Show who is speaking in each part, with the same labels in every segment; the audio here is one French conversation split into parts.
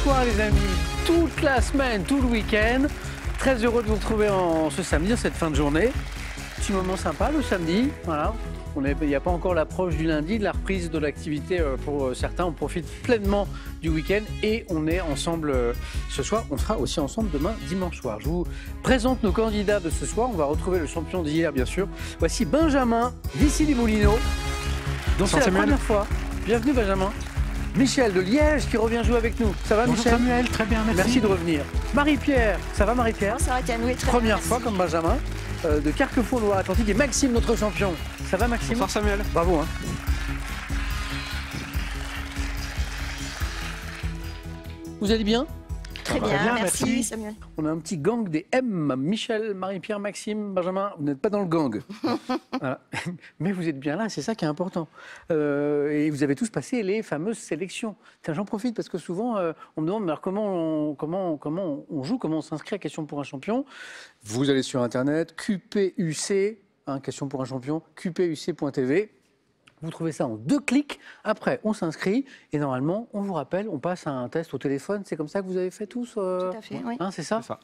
Speaker 1: soir les amis, toute la semaine, tout le week-end. Très heureux de vous retrouver ce samedi, en cette fin de journée. Petit moment sympa le samedi, voilà. Il n'y a pas encore l'approche du lundi, de la reprise de l'activité pour certains. On profite pleinement du week-end et on est ensemble ce soir. On sera aussi ensemble demain, dimanche soir. Je vous présente nos candidats de ce soir. On va retrouver le champion d'hier, bien sûr. Voici Benjamin d'Issy-les-Moulineaux. Donc c'est la première fois. Bienvenue Benjamin. Michel de Liège qui revient jouer avec nous. Ça va
Speaker 2: Bonjour
Speaker 1: Michel?
Speaker 2: Samuel, très bien, merci.
Speaker 1: Merci de revenir. Marie-Pierre, ça va Marie-Pierre?
Speaker 3: Ça va Ken, oui, très
Speaker 1: Première
Speaker 3: bien,
Speaker 1: fois comme Benjamin. De Carquefou, Loire-Atlantique. Et Maxime, notre champion. Ça va Maxime?
Speaker 2: Bonsoir Samuel.
Speaker 1: Bravo. Hein. Vous allez bien?
Speaker 3: Très bien, merci Samuel.
Speaker 1: On a un petit gang des M. Michel, Marie-Pierre, Maxime, Benjamin. Vous n'êtes pas dans le gang. Voilà. Mais vous êtes bien là, c'est ça qui est important. Et vous avez tous passé les fameuses sélections. Tiens, j'en profite parce que souvent, on me demande alors, comment on joue, comment on s'inscrit à Question pour un champion. Vous allez sur Internet, QPUC, Question pour un champion, QPUC.tv. Vous trouvez ça en 2 clics. Après, on s'inscrit et normalement, on vous rappelle, on passe à un test au téléphone. C'est comme ça que vous avez fait tous
Speaker 3: Tout à fait, oui.
Speaker 1: C'est ça?
Speaker 2: C'est ça.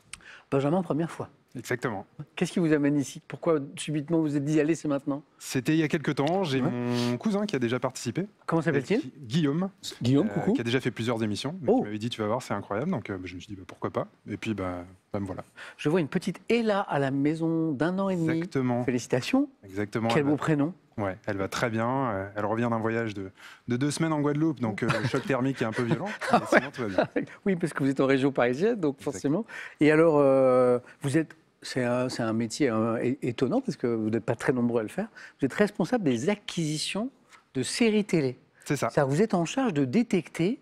Speaker 1: Benjamin, première fois.
Speaker 2: Exactement.
Speaker 1: Qu'est-ce qui vous amène ici? Pourquoi subitement vous vous êtes dit, allez, c'est maintenant?
Speaker 2: C'était il y a quelques temps. J'ai mon cousin qui a déjà participé.
Speaker 1: Comment s'appelle-t-il?
Speaker 2: Guillaume.
Speaker 1: Guillaume, coucou.
Speaker 2: Qui a déjà fait plusieurs émissions.
Speaker 1: Oh.
Speaker 2: Qui m'avait dit, tu vas voir, c'est incroyable. Donc je me suis dit, pourquoi pas. Et puis, me voilà.
Speaker 1: Je vois une petite Ella à la maison d'1 an et demi.
Speaker 2: Exactement.
Speaker 1: Félicitations.
Speaker 2: Exactement.
Speaker 1: Quel beau prénom.
Speaker 2: Ouais, elle va très bien. Elle revient d'un voyage de 2 semaines en Guadeloupe, donc le choc thermique est un peu violent. Mais sinon, tout va bien.
Speaker 1: Oui, parce que vous êtes en région parisienne, donc forcément. Et alors, c'est un métier étonnant, parce que vous n'êtes pas très nombreux à le faire. Vous êtes responsable des acquisitions de séries télé.
Speaker 2: C'est ça.
Speaker 1: C'est-à-dire que vous êtes en charge de détecter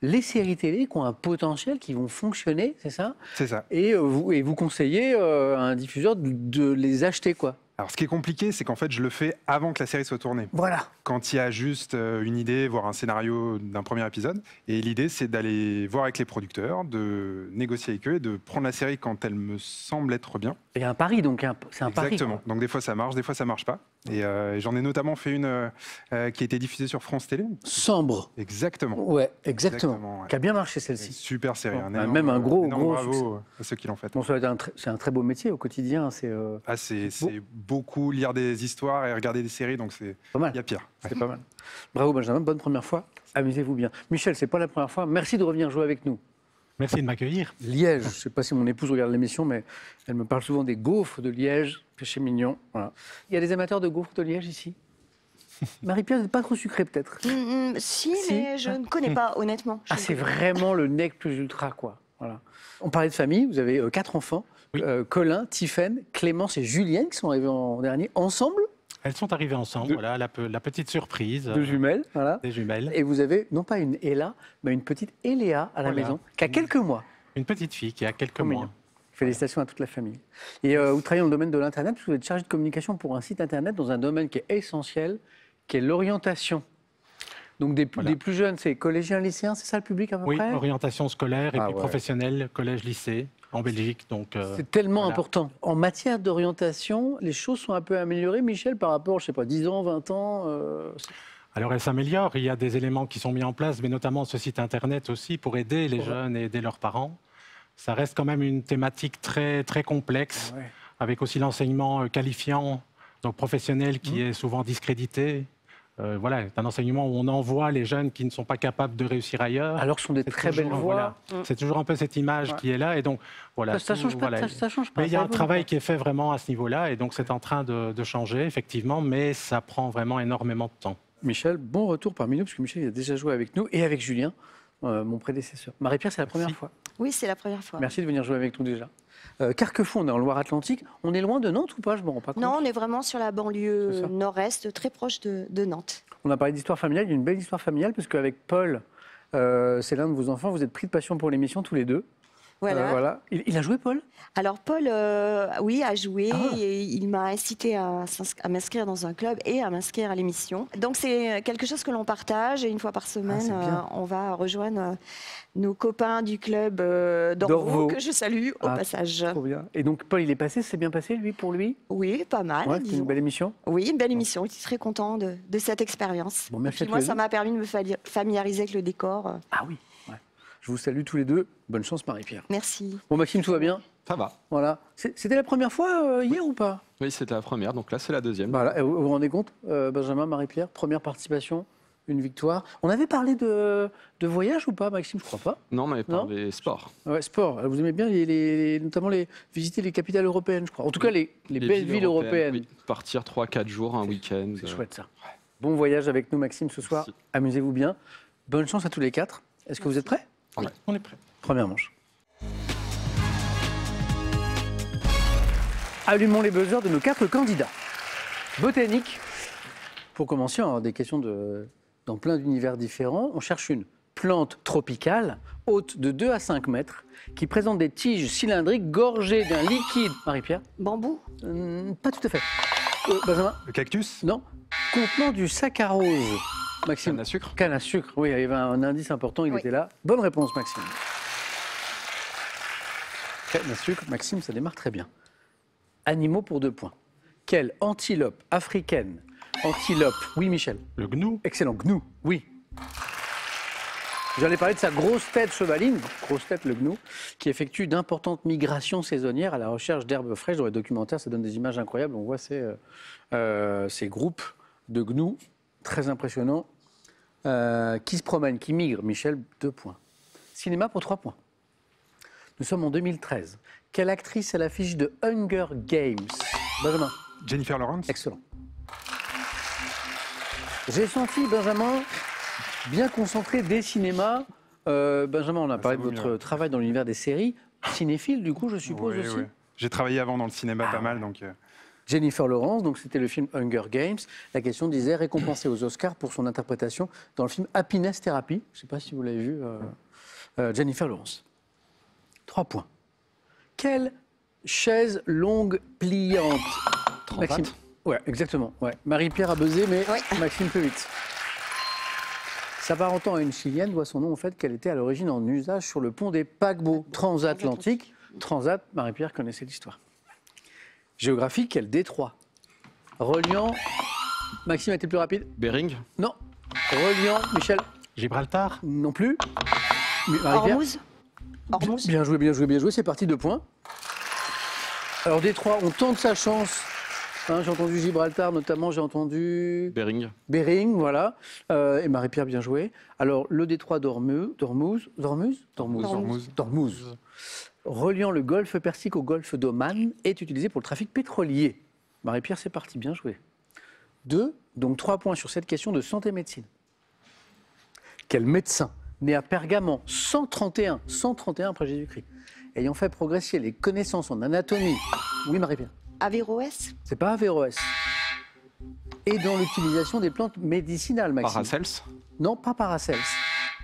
Speaker 1: les séries télé qui ont un potentiel, qui vont fonctionner, c'est ça?
Speaker 2: C'est ça.
Speaker 1: Et vous conseillez à un diffuseur de les acheter, quoi.
Speaker 2: Alors, ce qui est compliqué, c'est qu'en fait, je le fais avant que la série soit tournée.
Speaker 1: Voilà.
Speaker 2: Quand il y a juste une idée, voire un scénario d'un premier épisode. Et l'idée, c'est d'aller voir avec les producteurs, de négocier avec eux et de prendre la série quand elle me semble être bien.
Speaker 1: Il y a un pari, donc c'est un pari.
Speaker 2: Exactement. Donc des fois, ça marche, des fois, ça marche pas. Et j'en ai notamment fait une qui a été diffusée sur France Télé.
Speaker 1: Sambre.
Speaker 2: Exactement.
Speaker 1: Ouais, exactement.
Speaker 2: Ouais.
Speaker 1: Qui a bien marché celle-ci.
Speaker 2: Super série.
Speaker 1: Même un gros
Speaker 2: bravo
Speaker 1: succès.
Speaker 2: À ceux qui l'ont fait.
Speaker 1: Bon, c'est un très beau métier au quotidien. C'est
Speaker 2: beaucoup lire des histoires et regarder des séries, donc c'est
Speaker 1: pas mal.
Speaker 2: Il y a pire.
Speaker 1: C'est pas mal. Bravo Benjamin, bonne première fois. Amusez-vous bien. Michel, c'est pas la première fois. Merci de revenir jouer avec nous.
Speaker 4: Merci de m'accueillir.
Speaker 1: Liège, je ne sais pas si mon épouse regarde l'émission, mais elle me parle souvent des gaufres de Liège, péché mignon. Voilà. Il y a des amateurs de gaufres de Liège ici? Marie-Pierre, vous n'êtes pas trop sucrée peut-être?
Speaker 3: Si, mais je ne connais pas, honnêtement.
Speaker 1: C'est vraiment le nec plus ultra, quoi. Voilà. On parlait de famille, vous avez 4 enfants.
Speaker 4: Oui.
Speaker 1: Colin, Tiffaine, Clémence et Julien qui sont arrivés en dernier, ensemble.
Speaker 4: Elles sont arrivées ensemble, voilà, la petite surprise.
Speaker 1: De jumelles, voilà.
Speaker 4: Des jumelles.
Speaker 1: Et vous avez, non pas une Ella, mais une petite Eléa à la maison, qui a quelques mois.
Speaker 4: Une petite fille qui a quelques
Speaker 1: Trop
Speaker 4: mois.
Speaker 1: mignon. Félicitations à toute la famille. Et vous travaillez dans le domaine de l'Internet, parce que vous êtes chargé de communication pour un site Internet dans un domaine qui est essentiel, qui est l'orientation. Donc des plus jeunes, c'est collégiens, lycéens, c'est ça le public à peu près?
Speaker 4: Oui, orientation scolaire et puis
Speaker 1: ouais.
Speaker 4: professionnelle, collège, lycée, en Belgique. Donc,
Speaker 1: c'est tellement
Speaker 4: voilà.
Speaker 1: important. En matière d'orientation, les choses sont un peu améliorées, Michel, par rapport, je ne sais pas, 10 ans, 20 ans
Speaker 4: Alors, elles s'améliorent. Il y a des éléments qui sont mis en place, mais notamment ce site Internet aussi, pour aider les jeunes et aider leurs parents. Ça reste quand même une thématique très, très complexe, avec aussi l'enseignement qualifiant, donc professionnel, qui est souvent discrédité. Voilà, c'est un enseignement où on envoie les jeunes qui ne sont pas capables de réussir ailleurs.
Speaker 1: Alors que ce sont des très belles voix.
Speaker 4: Voilà. C'est toujours un peu cette image qui est là. Et donc, voilà,
Speaker 1: ça change pas. Ça change pas.
Speaker 4: Mais il y a un travail qui est fait vraiment à ce niveau-là. Et donc, c'est en train de changer, effectivement. Mais ça prend vraiment énormément de temps.
Speaker 1: Michel, bon retour parmi nous, parce que Michel il a déjà joué avec nous et avec Julien, mon prédécesseur. Marie-Pierre, c'est la première fois.
Speaker 3: Oui, c'est la première fois.
Speaker 1: Merci de venir jouer avec nous déjà. Carquefou, on est en Loire-Atlantique. On est loin de Nantes ou pas? Je ne me rends pas compte.
Speaker 3: Non, on est vraiment sur la banlieue nord-est, très proche de Nantes.
Speaker 1: On a parlé d'histoire familiale. Il y a une belle histoire familiale, parce qu'avec Paul, c'est l'un de vos enfants, vous êtes pris de passion pour l'émission tous les deux.
Speaker 3: Voilà.
Speaker 1: Il a joué, Paul?
Speaker 3: Alors, Paul, oui, a joué et il m'a incité à m'inscrire dans un club et à m'inscrire à l'émission. Donc, c'est quelque chose que l'on partage et une fois par semaine, on va rejoindre nos copains du club d'Orvaux, que je salue au passage.
Speaker 1: Trop bien. Et donc, Paul, il est passé, c'est bien passé, lui, pour lui?
Speaker 3: Oui, pas mal.
Speaker 1: Ouais, c'est une belle émission?
Speaker 3: Oui, une belle émission. Je suis très content de cette expérience.
Speaker 1: Bon, merci.
Speaker 3: Moi, ça m'a permis de me familiariser avec le décor.
Speaker 1: Ah oui. Je vous salue tous les deux. Bonne chance, Marie-Pierre.
Speaker 3: Merci.
Speaker 1: Bon, Maxime, tout va bien?
Speaker 5: Ça va.
Speaker 1: Voilà. C'était la première fois hier ou pas?
Speaker 5: Oui, c'était la première, donc là c'est la deuxième.
Speaker 1: Voilà. Vous vous rendez compte, Benjamin, Marie-Pierre, première participation, une victoire. On avait parlé de voyage ou pas, Maxime? Je crois pas.
Speaker 5: Non, on avait parlé sport.
Speaker 1: Ouais, sport. Vous aimez bien notamment visiter les capitales européennes, je crois. En tout cas, les belles villes européennes.
Speaker 5: Oui. Partir 3-4 jours, un week-end.
Speaker 1: C'est chouette ça. Bon voyage avec nous, Maxime, ce soir.
Speaker 5: Merci.
Speaker 1: Amusez-vous bien. Bonne chance à tous les quatre. Est-ce que vous êtes prêts?
Speaker 5: Oui, on est prêt.
Speaker 1: Première manche. Allumons les buzzers de nos 4 candidats. Botanique. Pour commencer, on va avoir des questions dans plein d'univers différents. On cherche une plante tropicale, haute de 2 à 5 mètres, qui présente des tiges cylindriques gorgées d'un liquide. Marie-Pierre?
Speaker 3: Bambou?
Speaker 1: Pas tout à fait. Benjamin?
Speaker 2: Le cactus?
Speaker 1: Non. Contenant du saccharose. Maxime?
Speaker 5: Canne à sucre?
Speaker 1: Canne à sucre, oui, il y avait un indice important, il
Speaker 3: Oui.
Speaker 1: était là. Bonne réponse, Maxime. Canne à sucre, Maxime, ça démarre très bien. Animaux pour 2 points. Quelle antilope africaine? Antilope, oui, Michel.
Speaker 4: Le gnou.
Speaker 1: Excellent, gnou, oui. J'allais parler de sa grosse tête chevaline, grosse tête le gnou, qui effectue d'importantes migrations saisonnières à la recherche d'herbes fraîches. Dans les documentaires, ça donne des images incroyables. On voit ces groupes de gnous très impressionnants qui se promènent, qui migrent. Michel, 2 points. Cinéma pour 3 points. Nous sommes en 2013. Quelle actrice est à l'affiche de Hunger Games? Benjamin?
Speaker 2: Jennifer Lawrence?
Speaker 1: Excellent. J'ai senti Benjamin bien concentré des cinémas. Benjamin, on a parlé de
Speaker 2: vaut
Speaker 1: votre
Speaker 2: mieux.
Speaker 1: travail dans l'univers des séries. Cinéphile, du coup, je suppose
Speaker 2: Oui,
Speaker 1: aussi.
Speaker 2: oui. J'ai travaillé avant dans le cinéma pas mal, donc...
Speaker 1: Jennifer Lawrence, donc c'était le film Hunger Games. La question disait récompensée aux Oscars pour son interprétation dans le film Happiness Therapy. Je ne sais pas si vous l'avez vu, Jennifer Lawrence. 3 points. Quelle chaise longue pliante? Maxime. Ouais, exactement. Ouais. Marie-Pierre a buzzé, mais
Speaker 3: Oui.
Speaker 1: Maxime plus vite. S'apparentant à une Chilienne, doit son nom au fait qu'elle était à l'origine en usage sur le pont des paquebots transatlantiques. Transat, Marie-Pierre connaissait l'histoire. Géographie, quel détroit? Reliant. Maxime a été plus rapide?
Speaker 5: Bering?
Speaker 1: Non. Reliant. Michel?
Speaker 4: Gibraltar.
Speaker 1: Non plus. Marie-Pierre?
Speaker 3: Hormuz? Hormuz?
Speaker 1: Bien joué, bien joué, bien joué. C'est parti, 2 points. Alors, Détroit, on tente sa chance. Hein, j'ai entendu Gibraltar, notamment, j'ai entendu
Speaker 5: Bering?
Speaker 1: Bering, voilà. Et Marie-Pierre, bien joué. Alors, le détroit d'Ormuz, reliant le golfe Persique au golfe d'Oman, est utilisé pour le trafic pétrolier. Marie-Pierre, c'est parti, bien joué. 2, donc 3 points sur cette question de santé-médecine. Quel médecin, né à Pergamon, 131 après Jésus-Christ, ayant fait progresser les connaissances en anatomie, oui Marie-Pierre,
Speaker 3: Averroès?
Speaker 1: c'est pas Averroès, et dans l'utilisation des plantes médicinales, Maxime.
Speaker 5: Paracels?
Speaker 1: Non, pas Paracels.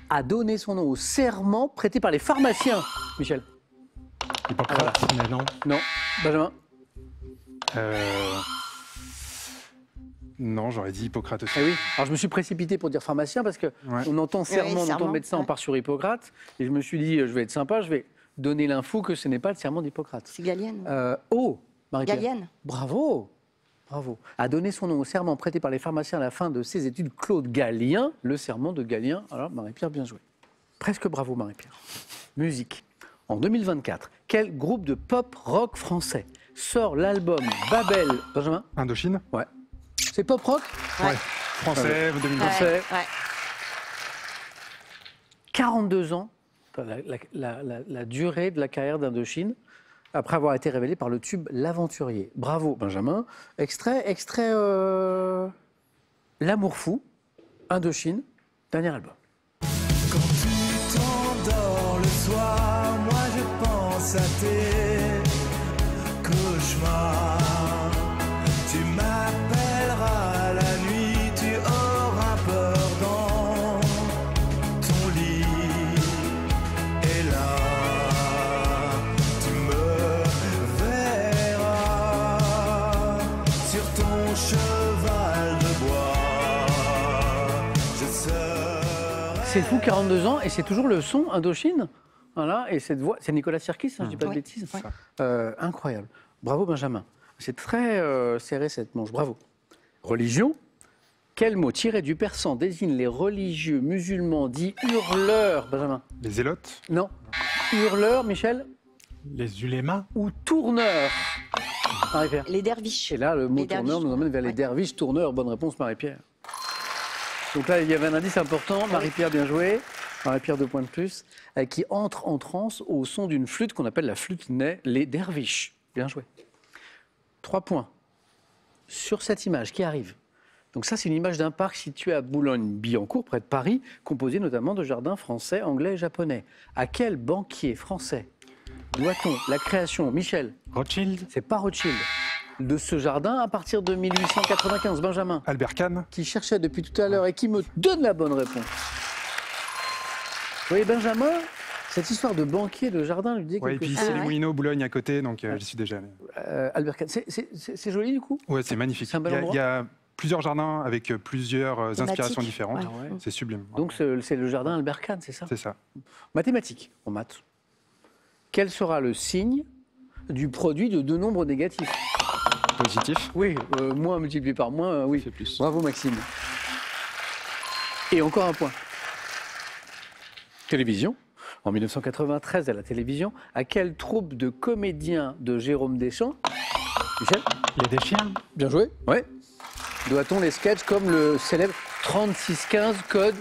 Speaker 1: A donné son nom au serment prêté par les pharmaciens, Michel.
Speaker 4: Hippocrate, mais non.
Speaker 1: Non, Benjamin.
Speaker 2: Non, j'aurais dit Hippocrate aussi.
Speaker 1: Eh oui. Alors je me suis précipité pour dire pharmacien parce que
Speaker 2: Ouais.
Speaker 1: on entend serment, on entend
Speaker 3: serment,
Speaker 1: médecin, on
Speaker 3: ouais.
Speaker 1: part sur Hippocrate. Et je me suis dit, je vais être sympa, je vais donner l'info que ce n'est pas le serment d'Hippocrate.
Speaker 3: C'est Galienne?
Speaker 1: Oh, Marie-Pierre.
Speaker 3: Galienne?
Speaker 1: Bravo. Bravo. A donné son nom au serment prêté par les pharmaciens à la fin de ses études, Claude Galien, le serment de Galien. Alors Marie-Pierre, bien joué. Presque bravo Marie-Pierre. Musique. En 2024, quel groupe de pop-rock français sort l'album Babel? Benjamin?
Speaker 2: Indochine?
Speaker 1: Ouais. C'est pop-rock?
Speaker 3: Ouais.
Speaker 2: Français, 2020.
Speaker 1: Français.
Speaker 3: Ouais.
Speaker 1: 42 ans, la durée de la carrière d'Indochine, après avoir été révélée par le tube L'Aventurier. Bravo, Benjamin. Extrait, L'amour fou, Indochine, dernier album.
Speaker 6: Quand tu t'endors le soir, moi je pense à tes cauchemars. Tu m'appelleras la nuit, tu auras peur dans ton lit. Et là, tu me verras sur ton cheval de bois. Je serai...
Speaker 1: C'est fou, 42 ans, et c'est toujours le son Indochine. Voilà, et cette voix, c'est Nicolas Sirkis, hein, je dis pas de
Speaker 3: Oui.
Speaker 1: bêtises.
Speaker 3: Ouais.
Speaker 1: Incroyable. Bravo Benjamin. C'est très serré cette manche, bravo. Religion, Quel mot tiré du persan désigne les religieux musulmans dits hurleurs, Benjamin?
Speaker 2: Les zélotes.
Speaker 1: Non. Hurleurs, Michel?
Speaker 4: Les ulémas.
Speaker 1: Ou tourneurs, Marie-Pierre?
Speaker 3: Les derviches.
Speaker 1: Et là, le mot
Speaker 3: Les
Speaker 1: tourneur
Speaker 3: derviches.
Speaker 1: nous emmène vers les derviches tourneurs. Bonne réponse, Marie-Pierre. Donc là, il y avait un indice important. Marie-Pierre, bien joué. Marie-Pierre, 2 points de plus. Qui entre en transe au son d'une flûte qu'on appelle la flûte nez, les derviches. Bien joué. 3 points. Sur cette image qui arrive. Donc ça, c'est une image d'un parc situé à Boulogne-Billancourt, près de Paris, composé notamment de jardins français, anglais et japonais. À quel banquier français doit-on la création, Michel?
Speaker 4: Rothschild.
Speaker 1: C'est pas Rothschild. De ce jardin à partir de 1895, Benjamin,
Speaker 2: Albert Kahn.
Speaker 1: qui cherchait depuis tout à l'heure et qui me donne la bonne réponse. Vous voyez, Benjamin, cette histoire de banquier de jardin lui dit
Speaker 2: Ouais, et
Speaker 1: quelque
Speaker 2: puis
Speaker 1: chose.
Speaker 2: c'est les Moulineaux, Boulogne à côté, donc j'y suis déjà allé.
Speaker 1: Albert Kahn, c'est joli du coup?
Speaker 2: Ouais, c'est magnifique.
Speaker 1: C'est un bel endroit.
Speaker 2: Il y a plusieurs jardins avec plusieurs
Speaker 3: Thématiques.
Speaker 2: inspirations différentes.
Speaker 3: Ouais.
Speaker 2: C'est sublime.
Speaker 1: Donc c'est le jardin Albert Kahn, c'est ça?
Speaker 2: C'est ça.
Speaker 1: Mathématiques, en maths. Quel sera le signe du produit de 2 nombres négatifs?
Speaker 5: Positif.
Speaker 1: Oui, moins multiplié par moins, oui.
Speaker 5: C'est plus.
Speaker 1: Bravo Maxime. Et encore un point. Télévision. En 1993, à la télévision, à quelle troupe de comédiens de Jérôme Deschamps, Michel,
Speaker 4: Les Deschiens.
Speaker 1: bien joué, ouais, doit-on les sketchs comme le célèbre 3615 code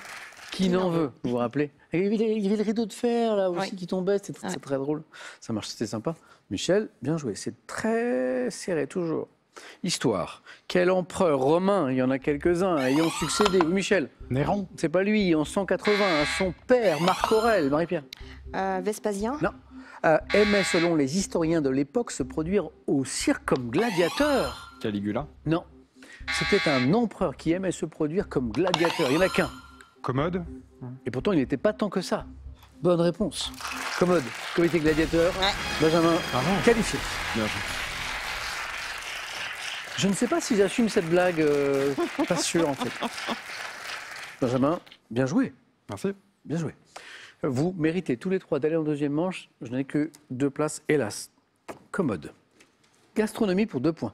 Speaker 1: qui n'en veut? Vous vous rappelez? Et il y avait le rideau de fer là aussi
Speaker 3: Ouais.
Speaker 1: qui tombait, c'était très,
Speaker 3: Ouais.
Speaker 1: très drôle. Ça marche, c'était sympa. Michel, bien joué, c'est très serré toujours. Histoire. Quel empereur romain, il y en a quelques-uns, ayant succédé, oui, Michel,
Speaker 4: Néron.
Speaker 1: c'est pas lui, en 180, à son père, Marc Aurèle, Marie-Pierre,
Speaker 3: Vespasien.
Speaker 1: non, aimait, selon les historiens de l'époque, se produire au cirque comme gladiateur.
Speaker 5: Caligula.
Speaker 1: Non, c'était un empereur qui aimait se produire comme gladiateur. Il n'y en a qu'un.
Speaker 2: Commode.
Speaker 1: Et pourtant, il n'était pas tant que ça. Bonne réponse. Commode, comité gladiateur.
Speaker 3: Ouais.
Speaker 1: Benjamin, qualifié.
Speaker 5: Bien joué.
Speaker 1: Je ne sais pas si j'assume cette blague, pas sûr en fait. Benjamin, bien joué,
Speaker 2: Merci.
Speaker 1: bien joué. Vous méritez tous les 3 d'aller en deuxième manche. Je n'ai que 2 places, hélas. Commode. Gastronomie pour 2 points.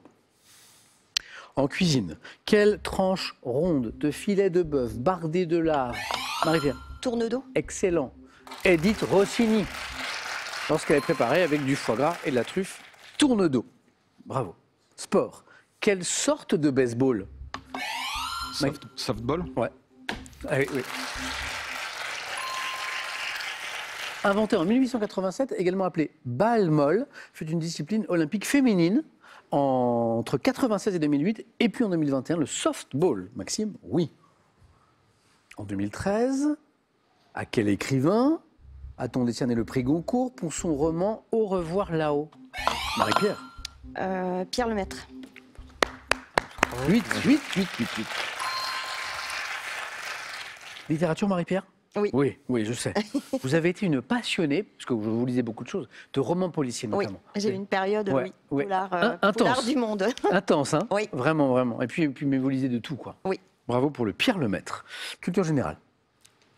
Speaker 1: En cuisine, quelle tranche ronde de filet de bœuf bardé de lard, Marie-Pierre,
Speaker 3: Tourne d'eau.
Speaker 1: excellent, Edith Rossini, lorsqu'elle est préparée avec du foie gras et de la truffe, tourne d'eau. Bravo. Sport. Quelle sorte de baseball?
Speaker 5: Softball.
Speaker 1: Ouais. Ah oui, oui. Inventé en 1887, également appelé balle molle, fut une discipline olympique féminine entre 96 et 2008, et puis en 2021, le softball. Maxime, oui. En 2013, à quel écrivain a-t-on décerné le prix Goncourt pour son roman Au revoir là-haut? Marie-Pierre.
Speaker 3: Pierre Lemaître.
Speaker 1: 8. Littérature, Marie-Pierre?
Speaker 3: Oui.
Speaker 1: Oui, je sais. Vous avez été une passionnée, parce que vous lisez beaucoup de choses, de romans policiers
Speaker 3: Oui,
Speaker 1: notamment.
Speaker 3: j'ai eu une période,
Speaker 1: Ouais,
Speaker 3: oui,
Speaker 1: ouais.
Speaker 3: polar,
Speaker 1: Intense.
Speaker 3: polar du monde.
Speaker 1: Intense, hein?
Speaker 3: Oui.
Speaker 1: Vraiment, vraiment. Et puis, mais vous lisez de tout, quoi.
Speaker 3: Oui.
Speaker 1: Bravo pour le Pierre Lemaître. Culture générale.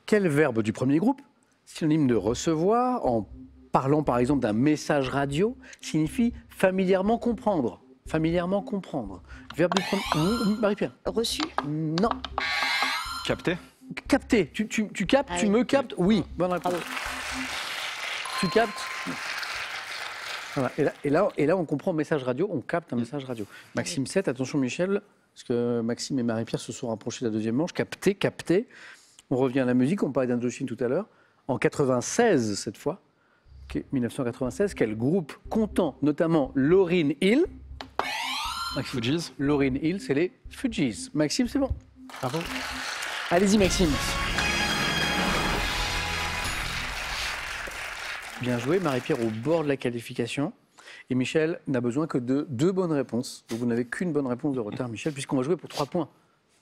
Speaker 1: Quel verbe du premier groupe, synonyme de recevoir, en parlant par exemple d'un message radio, signifie familièrement comprendre? Familièrement comprendre. Verbe du premier... Marie-Pierre?
Speaker 3: Reçu.
Speaker 1: Non.
Speaker 5: Capté.
Speaker 1: Capter. Tu captes,
Speaker 3: Ah
Speaker 1: tu
Speaker 3: oui.
Speaker 1: me captes? Oui. Bonne réponse.
Speaker 3: Bravo.
Speaker 1: Tu captes? Voilà. Et là, on comprend message radio, on capte un message radio. Maxime 7, attention Michel, parce que Maxime et Marie-Pierre se sont rapprochés de la deuxième manche. Capter. On revient à la musique, on parlait d'Indochine tout à l'heure. En 96, cette fois, 1996, quel groupe comptant notamment Lauryn Hill? Maxime.
Speaker 5: Fugees.
Speaker 1: Lauryn Hill, c'est les Fugees. Maxime, c'est bon.
Speaker 4: Bravo.
Speaker 1: Allez-y, Maxime. Bien joué, Marie-Pierre au bord de la qualification. Et Michel n'a besoin que de 2 bonnes réponses. Donc vous n'avez qu'une bonne réponse de retard, Michel, puisqu'on va jouer pour 3 points.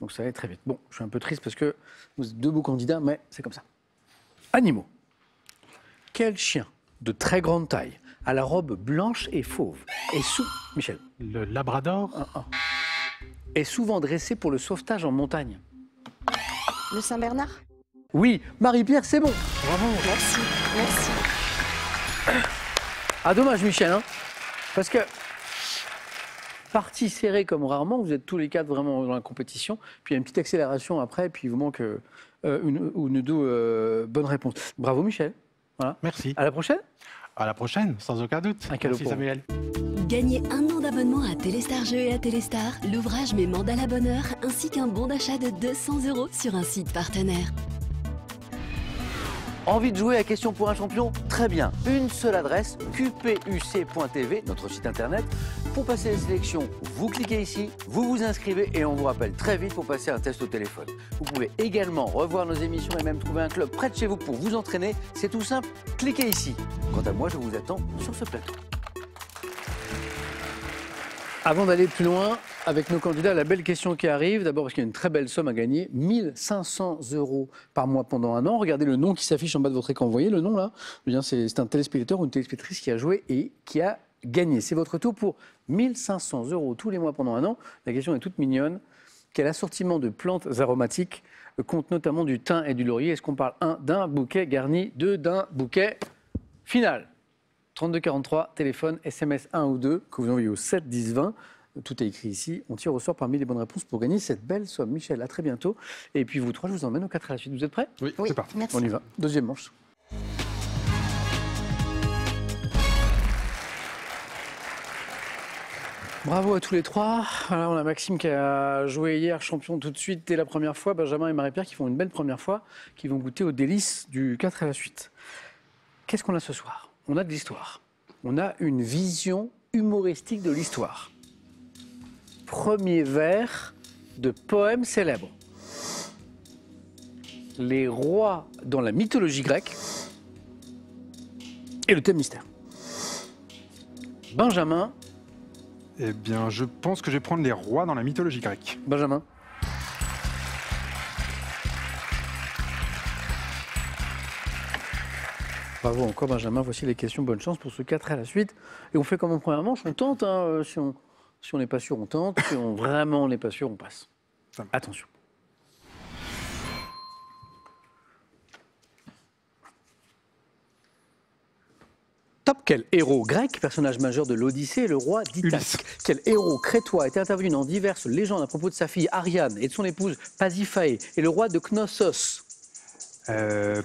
Speaker 1: Donc ça va aller très vite. Bon, je suis un peu triste parce que vous êtes 2 beaux candidats, mais c'est comme ça. Animaux. Quel chien de très grande taille, à la robe blanche et fauve, Michel,
Speaker 4: Le Labrador.
Speaker 1: est souvent dressé pour le sauvetage en montagne?
Speaker 3: Le Saint-Bernard.
Speaker 1: Oui, Marie-Pierre, c'est bon.
Speaker 3: Merci. Merci.
Speaker 1: Ah, dommage, Michel, hein, parce que partie serrée comme rarement. Vous êtes tous les quatre vraiment dans la compétition. Puis il y a une petite accélération après, puis il vous manque une ou deux bonnes réponses. Bravo Michel. Voilà.
Speaker 4: Merci.
Speaker 1: À la prochaine.
Speaker 4: À la prochaine, sans aucun doute.
Speaker 1: Un cadeau
Speaker 4: Merci
Speaker 1: pour
Speaker 4: Samuel.
Speaker 7: Gagnez un an d'abonnement à Téléstar Jeux et à Téléstar, l'ouvrage Mes mandats à bonheur, ainsi qu'un bon d'achat de 200 € sur un site partenaire.
Speaker 8: Envie de jouer à Question pour un champion? Très bien. Une seule adresse, qpuc.tv, notre site internet. Pour passer les sélections, vous cliquez ici, vous vous inscrivez et on vous rappelle très vite pour passer un test au téléphone. Vous pouvez également revoir nos émissions et même trouver un club près de chez vous pour vous entraîner. C'est tout simple, cliquez ici. Quant à moi, je vous attends sur ce plateau.
Speaker 1: Avant d'aller plus loin avec nos candidats, la belle question qui arrive, d'abord parce qu'il y a une très belle somme à gagner, 1 500 € par mois pendant un an. Regardez le nom qui s'affiche en bas de votre écran. Vous voyez le nom là? Eh bien, c'est un téléspectateur ou une téléspectatrice qui a joué et qui a gagné. C'est votre tour pour 1 500 € tous les mois pendant un an. La question est toute mignonne. Quel assortiment de plantes aromatiques compte notamment du thym et du laurier? Est-ce qu'on parle d'un bouquet garni, d'un bouquet final? 3243, téléphone, SMS 1 ou 2, que vous envoyez au 7 10 20. Tout est écrit ici. On tire au sort parmi les bonnes réponses pour gagner cette belle somme. Michel, à très bientôt. Et puis vous trois, je vous emmène aux 4 à la suite. Vous êtes prêts?
Speaker 2: Oui, c'est parti.
Speaker 3: Merci.
Speaker 1: On y va. Deuxième manche. Bravo à tous les trois. Alors, on a Maxime qui a joué hier, champion tout de suite dès la première fois. Benjamin et Marie-Pierre qui font une belle première fois, qui vont goûter aux délices du 4 à la suite. Qu'est-ce qu'on a ce soir? On a de l'histoire. On a une vision humoristique de l'histoire. Premier vers de poèmes célèbres. Les rois dans la mythologie grecque et le thème mystère. Benjamin.
Speaker 2: Eh bien, je pense que je vais prendre les rois dans la mythologie grecque.
Speaker 1: Benjamin. Bravo encore Benjamin, voici les questions, bonne chance pour ce 4 à la suite. Et on fait comme en première manche, on tente, hein, si on n'est pas sûr on tente, si on vraiment n'est pas sûr on passe. Attention. Top, quel héros grec, personnage majeur de l'Odyssée, est le roi d'Ithaque? Quel héros crétois était intervenu dans diverses légendes à propos de sa fille Ariane et de son épouse Pasiphae et le roi de Knossos?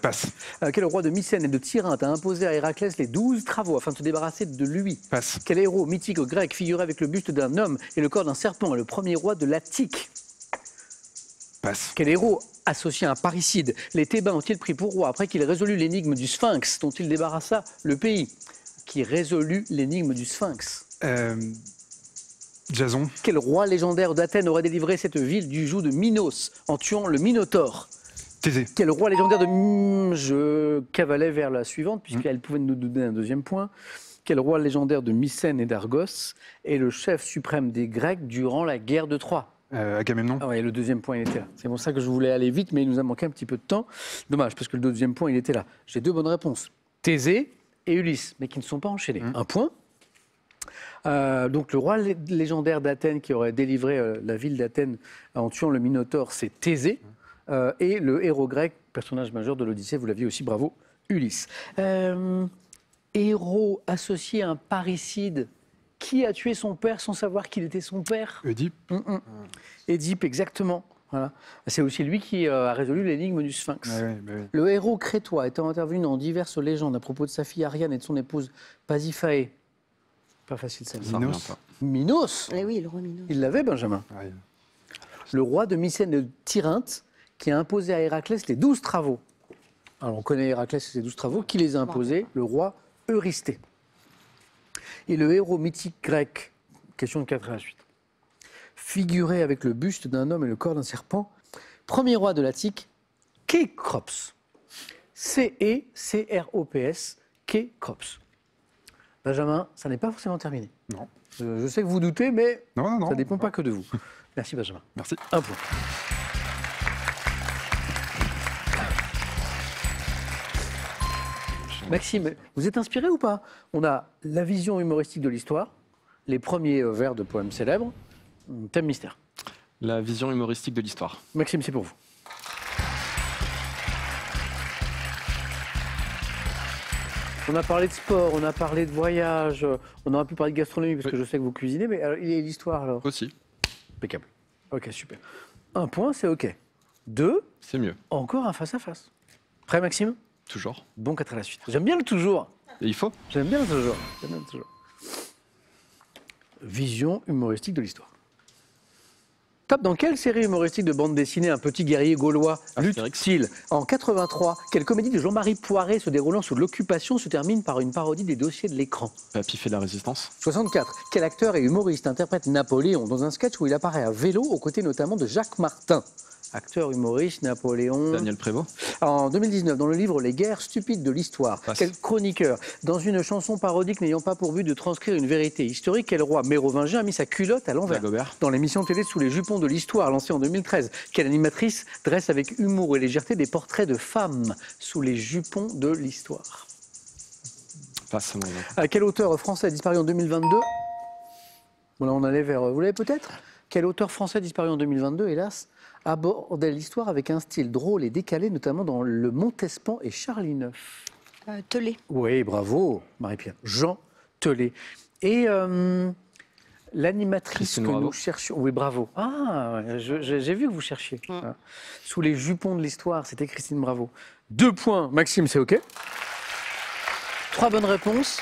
Speaker 2: Passe.
Speaker 1: Quel roi de Mycène et de Tyrinthe a imposé à Héraclès les 12 travaux afin de se débarrasser de lui?
Speaker 2: Passe.
Speaker 1: Quel héros mythique grec figurait avec le buste d'un homme et le corps d'un serpent est le premier roi de l'Attique?
Speaker 2: Passe.
Speaker 1: Quel héros associé à un parricide les Thébains ont-ils pris pour roi après qu'il résolut l'énigme du Sphinx dont il débarrassa le pays? Qui résolut l'énigme du Sphinx?
Speaker 2: Jason.
Speaker 1: Quel roi légendaire d'Athènes aurait délivré cette ville du joug de Minos en tuant le Minotaure?
Speaker 2: Thésée.
Speaker 1: Quel roi légendaire de... Je cavalais vers la suivante, puisqu'elle pouvait nous donner un deuxième point. Quel roi légendaire de Mycène et d'Argos est le chef suprême des Grecs durant la guerre de Troie?
Speaker 2: Agamemnon.
Speaker 1: Ah ouais, le deuxième point, il était là. C'est pour ça que je voulais aller vite, mais il nous a manqué un petit peu de temps. Dommage, parce que le deuxième point, il était là. J'ai deux bonnes réponses. Thésée et Ulysse, mais qui ne sont pas enchaînés. Un point. Donc le roi légendaire d'Athènes qui aurait délivré la ville d'Athènes en tuant le Minotaure, c'est Thésée. Et le héros grec, personnage majeur de l'Odyssée, vous l'aviez aussi, bravo, Ulysse. Héros associé à un parricide, qui a tué son père sans savoir qu'il était son père?
Speaker 2: Oedipe.
Speaker 1: Édipe, exactement. Voilà. C'est aussi lui qui a résolu l'énigme du Sphinx.
Speaker 2: Ouais, oui.
Speaker 1: Le héros crétois étant intervenu dans diverses légendes à propos de sa fille Ariane et de son épouse Pasiphae. Pas facile celle-là.
Speaker 2: Minos.
Speaker 1: Minos.
Speaker 3: Eh oui, le roi Minos.
Speaker 1: Il l'avait, Benjamin.
Speaker 2: Ouais.
Speaker 1: Le roi de Mycène de Tyrinthe qui a imposé à Héraclès les 12 travaux. Alors on connaît Héraclès et ses 12 travaux. Qui les a imposés? Le roi Eurysthée. Et le héros mythique grec, question de 4 à la suite, figuré avec le buste d'un homme et le corps d'un serpent, premier roi de l'Attique, Cécrops. C-E-C-R-O-P-S, Cécrops. Benjamin, ça n'est pas forcément terminé.
Speaker 2: Non.
Speaker 1: Je sais que vous doutez, mais
Speaker 2: Non.
Speaker 1: ça ne dépend pas que de vous. Merci Benjamin.
Speaker 2: Merci.
Speaker 1: Un point. Maxime, vous êtes inspiré ou pas? On a la vision humoristique de l'histoire, les premiers vers de poèmes célèbres, thème mystère.
Speaker 5: La vision humoristique de l'histoire.
Speaker 1: Maxime, c'est pour vous. On a parlé de sport, on a parlé de voyage, on aurait pu parler de gastronomie parce que je sais que vous cuisinez, mais alors, il y a l'histoire alors.
Speaker 5: Aussi.
Speaker 1: Impeccable. Ok, super. 1 point, c'est ok. 2,
Speaker 5: c'est mieux.
Speaker 1: Encore un face-à-face. Prêt, Maxime?
Speaker 5: Toujours.
Speaker 1: Bon, 4 à la suite. J'aime bien le toujours.
Speaker 5: Et il faut.
Speaker 1: J'aime bien le toujours. J'aime bien le toujours. Vision humoristique de l'histoire. Top, dans quelle série humoristique de bande dessinée un petit guerrier gaulois lutte-t-il en 83? Quelle comédie de Jean-Marie Poiret se déroulant sous l'occupation se termine par une parodie des dossiers de l'écran?
Speaker 5: Papy fait de la résistance.
Speaker 1: 64. Quel acteur et humoriste interprète Napoléon dans un sketch où il apparaît à vélo aux côtés notamment de Jacques Martin? Acteur, humoriste, Napoléon.
Speaker 5: Daniel Prévost.
Speaker 1: En 2019, dans le livre Les guerres stupides de l'histoire, quel chroniqueur, dans une chanson parodique n'ayant pas pour but de transcrire une vérité historique, quel roi mérovingien a mis sa culotte à l'envers?
Speaker 5: Dagobert.
Speaker 1: Dans l'émission télé Sous les jupons de l'histoire, lancée en 2013, quelle animatrice dresse avec humour et légèreté des portraits de femmes sous les jupons de l'histoire?
Speaker 5: Passe.
Speaker 1: Quel auteur français a disparu en 2022? Voilà, on allait vers... Vous l'avez peut-être? Quel auteur français a disparu en 2022, hélas, abordait l'histoire avec un style drôle et décalé, notamment dans Le Montespan et Charlie IX?
Speaker 3: Tellet.
Speaker 1: Oui, bravo, Marie-Pierre. Jean Tellet. Et l'animatrice que nous cherchions... Oui, bravo. Ah, j'ai vu que vous cherchiez. Ah. Sous les jupons de l'histoire, c'était Christine Bravo. 2 points, Maxime, c'est OK. 3 bonnes réponses.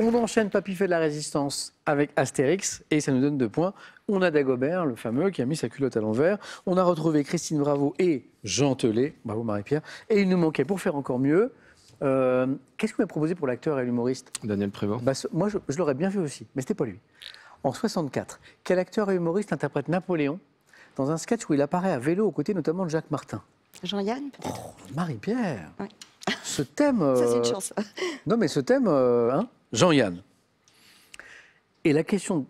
Speaker 1: On enchaîne Papy fait de la résistance avec Astérix et ça nous donne 2 points. On a Dagobert, le fameux, qui a mis sa culotte à l'envers. On a retrouvé Christine Bravo et Jean Tellet. Bravo Marie-Pierre. Et il nous manquait, pour faire encore mieux, qu'est-ce que vous m'avez proposé pour l'acteur et l'humoriste?
Speaker 5: Daniel Prévost.
Speaker 1: Moi, je l'aurais bien vu aussi, mais c'était pas lui. En 64, quel acteur et humoriste interprète Napoléon dans un sketch où il apparaît à vélo aux côtés notamment de Jacques Martin?
Speaker 3: Jean-Yann, peut-être.
Speaker 1: Oh, Marie-Pierre.
Speaker 3: Ouais.
Speaker 1: Ce thème...
Speaker 3: Ça, c'est une chance.
Speaker 1: Non, mais ce thème... Jean-Yann. Et la question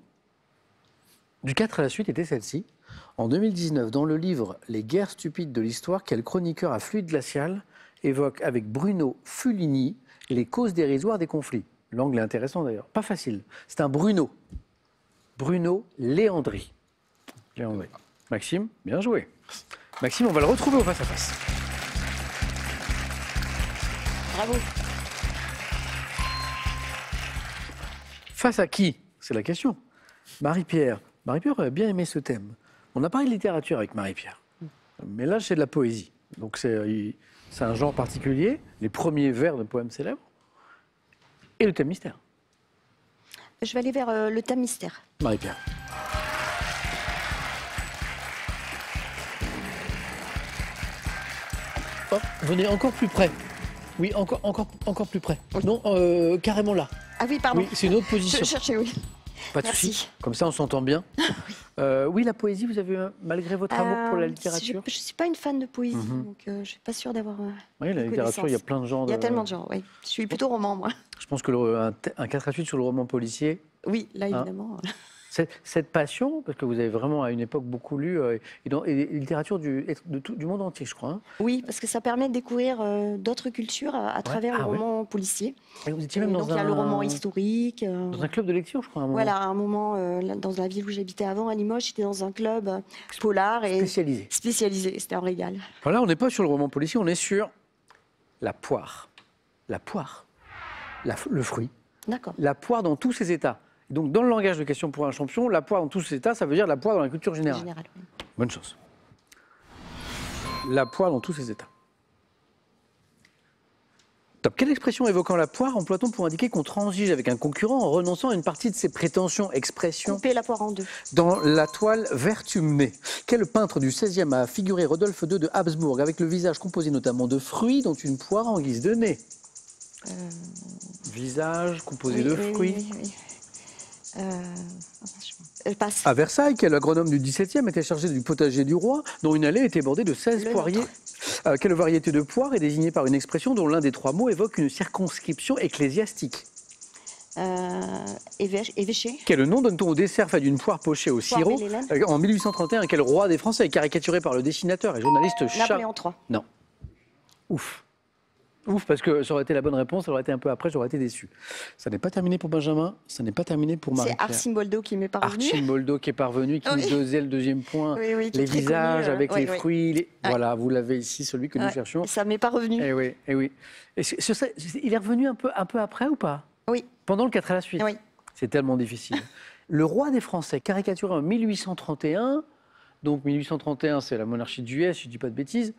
Speaker 1: du 4 à la suite était celle-ci. En 2019, dans le livre Les guerres stupides de l'histoire, quel chroniqueur à fluide glacial évoque avec Bruno Fulini les causes dérisoires des conflits? L'angle est intéressant d'ailleurs. Pas facile. C'est un Bruno. Bruno Léandri. Maxime, bien joué. Maxime, on va le retrouver au face-à-face.
Speaker 3: Bravo.
Speaker 1: Face à qui? C'est la question. Marie-Pierre. Marie-Pierre aurait bien aimé ce thème. On a parlé de littérature avec Marie-Pierre. Mais là, c'est de la poésie. Donc c'est un genre particulier, les premiers vers de poèmes célèbres, et le thème mystère.
Speaker 3: Je vais aller vers le thème mystère.
Speaker 1: Marie-Pierre. Oh, venez encore plus près. Oui, encore plus près. Non, carrément là.
Speaker 3: Ah oui, pardon.
Speaker 1: Oui, c'est une autre position.
Speaker 3: Je cherchais, oui.
Speaker 1: Pas de souci. Comme ça, on s'entend bien. Oui, la poésie, vous avez, malgré votre amour pour la littérature?
Speaker 3: Je ne suis pas une fan de poésie, donc je ne suis pas sûre d'avoir.
Speaker 1: Oui, la littérature, il y a plein de genres.
Speaker 3: Il y a tellement de genres, oui. Je suis plutôt roman, moi.
Speaker 1: Je pense que un 4 à 8 sur le roman policier.
Speaker 3: Oui, là, évidemment.
Speaker 1: Cette passion, parce que vous avez vraiment à une époque beaucoup lu, et littérature du monde entier, je crois. Hein.
Speaker 3: Oui, parce que ça permet de découvrir d'autres cultures à travers le roman policier.
Speaker 1: Et vous étiez même dans
Speaker 3: il y a le roman historique.
Speaker 1: Dans un club de lecture, je crois. À un moment.
Speaker 3: Voilà, à un moment, dans la ville où j'habitais avant, à Limoges, j'étais dans un club polar. Spécialisé, c'était un régal.
Speaker 1: Voilà, on n'est pas sur le roman policier, on est sur la poire. La poire. Le fruit.
Speaker 3: D'accord.
Speaker 1: La poire dans tous ses états. Donc, dans le langage de Question pour un champion, la poire dans tous ses états, ça veut dire la poire dans la culture générale.
Speaker 3: Oui.
Speaker 1: Bonne chance. La poire dans tous ses états. Top. Quelle expression évoquant la poire emploie-t-on pour indiquer qu'on transige avec un concurrent en renonçant à une partie de ses prétentions? Expression.
Speaker 3: Couper la poire en deux.
Speaker 1: Dans la toile Vertumnée, quel peintre du XVIe a figuré Rodolphe II de Habsbourg avec le visage composé notamment de fruits dont une poire en guise de nez? Visage composé de fruits.
Speaker 3: Oui. Passe.
Speaker 1: À Versailles, quel agronome du XVIIe était chargé du potager du roi, dont une allée était bordée de 16 poiriers? Quelle variété de poire est désignée par une expression dont l'un des 3 mots évoque une circonscription ecclésiastique?
Speaker 3: Évêché.
Speaker 1: Quel nom donne-t-on au dessert fait d'une poire pochée au sirop en 1831? Quel roi des Français est caricaturé par le dessinateur et journaliste
Speaker 3: Napoléon III.
Speaker 1: Non. Ouf. Ouf, parce que ça aurait été la bonne réponse, ça aurait été un peu après, j'aurais été déçu. Ça n'est pas terminé pour Benjamin, ça n'est pas terminé pour Marie-Pierre.
Speaker 3: C'est Arcimboldo qui m'est parvenu.
Speaker 1: Arcimboldo qui est parvenu, qui nous dosait le deuxième point.
Speaker 3: Oui, qui est
Speaker 1: les
Speaker 3: très
Speaker 1: visages
Speaker 3: connu,
Speaker 1: avec les
Speaker 3: oui.
Speaker 1: fruits. Voilà, vous l'avez ici, celui que nous cherchions.
Speaker 3: Ça m'est pas revenu.
Speaker 1: Eh oui, eh oui. Il est revenu un peu après ou pas?
Speaker 3: Oui.
Speaker 1: Pendant le 4 à la suite.
Speaker 3: Oui.
Speaker 1: C'est tellement difficile. Le roi des Français, caricaturé en 1831, donc 1831 c'est la monarchie de Juillet, si je ne dis pas de bêtises,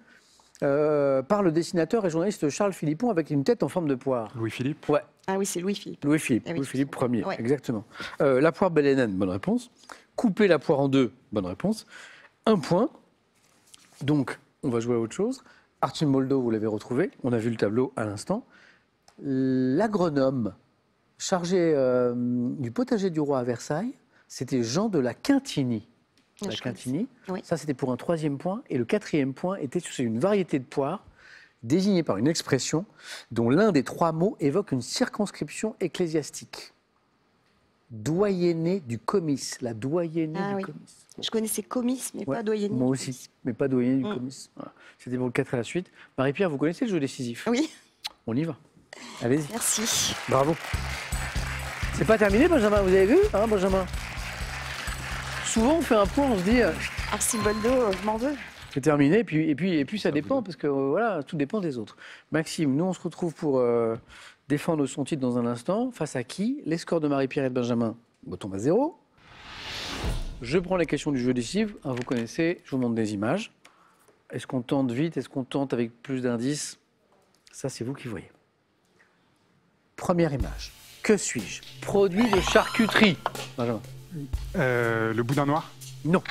Speaker 1: par le dessinateur et journaliste Charles Philippon avec une tête en forme de poire.
Speaker 2: Louis-Philippe.
Speaker 1: Ouais.
Speaker 3: Ah oui, c'est Louis-Philippe.
Speaker 1: Louis-Philippe,
Speaker 3: Ah oui,
Speaker 1: Louis-Philippe Ier,
Speaker 3: ouais.
Speaker 1: exactement. La poire belle et naine, bonne réponse. Couper la poire en deux, bonne réponse. 1 point. Donc, on va jouer à autre chose. Arcimboldo, vous l'avez retrouvé. On a vu le tableau à l'instant. L'agronome chargé du potager du roi à Versailles, c'était Jean de la Quintinie. La Quintinie.
Speaker 3: Oui.
Speaker 1: Ça, c'était pour un 3e point. Et le 4e point était sur une variété de poires désignée par une expression dont l'un des 3 mots évoque une circonscription ecclésiastique. Doyenné du comice. La doyennée du comice.
Speaker 3: Je connaissais comice, mais pas doyenné.
Speaker 1: Moi aussi, mais pas doyenné du comice. Voilà. C'était pour le 4 à la suite. Marie-Pierre, vous connaissez le jeu décisif?
Speaker 3: Oui.
Speaker 1: On y va. Allez-y.
Speaker 3: Merci.
Speaker 1: Bravo. C'est pas terminé, Benjamin, vous avez vu, hein, Benjamin? Souvent, on fait un point, on se dit...
Speaker 3: Arcimboldo, je m'en veux.
Speaker 1: C'est terminé, et puis ça dépend, parce que voilà, tout dépend des autres. Maxime, nous, on se retrouve pour défendre son titre dans un instant. Face à qui? Les scores de Marie-Pierre et de Benjamin tombent à 0. Je prends la question du jeu décisif. Hein, vous connaissez, je vous montre des images. Est-ce qu'on tente vite? Est-ce qu'on tente avec plus d'indices? Ça, c'est vous qui voyez. Première image. Que suis-je? Produit de charcuterie. Benjamin.
Speaker 2: Le boudin noir.
Speaker 1: Non.